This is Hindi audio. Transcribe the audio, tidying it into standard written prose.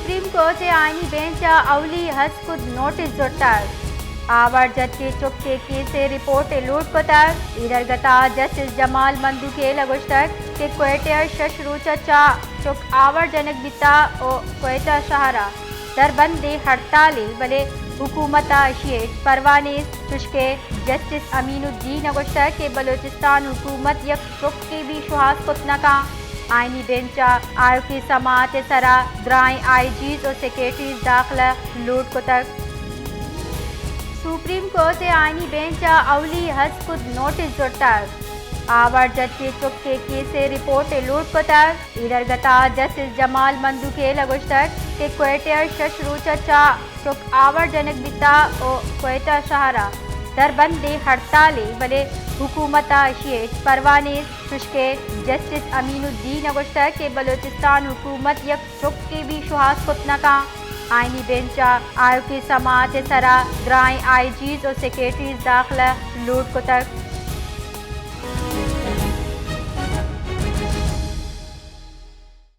सुप्रीम कोर्ट आईनी बेंच अवली हस्कुद नोटिस जोड़तार आवर जज के चुप के केस रिपोर्ट लूट कोतार इधरगता जस्टिस जमाल मंदू के लगोश्तर के क्वेटर शशरूचा चा चुक आवर जनक बिता ओ क्वेटा शहरा दरबंदे हड़ताली बले हुकूमत अशियत परवाने तुश्के जस्टिस अमीनुद्दीन अगोश्तर के बलोचिस्तान हुकूमत यक चुप के भी शुहास कुतनका आईनी बेंच आयोग की समात सरा ग्राई आईजीज और सेक्रेटरीज दाखिला लूट को तक सुप्रीम कोर्ट आईनी बेंच अवली हस्कुद नोटिस जोड़तार आवर जज के चुप के केस रिपोर्ट लूट को तक इधरगता जस्टिस जमाल मंदू के लगोश्तर के क्वेटर शशरूचा चा चुक आवर जनक बिता ओ क्वेटा शहरा दरबंदे हड़ताली बले हुकूमत अशियत परवाने तुश्के जस्टिस अमीनुद्दीन अगोश्तर के बलोचिस्तान हुकूमत यक चुप के भी शुहास कुतनका आईनी बेंच आयोग की समात सरा ग्राई आईजीज और सेक्रेटरीज दाखिला लूट को तक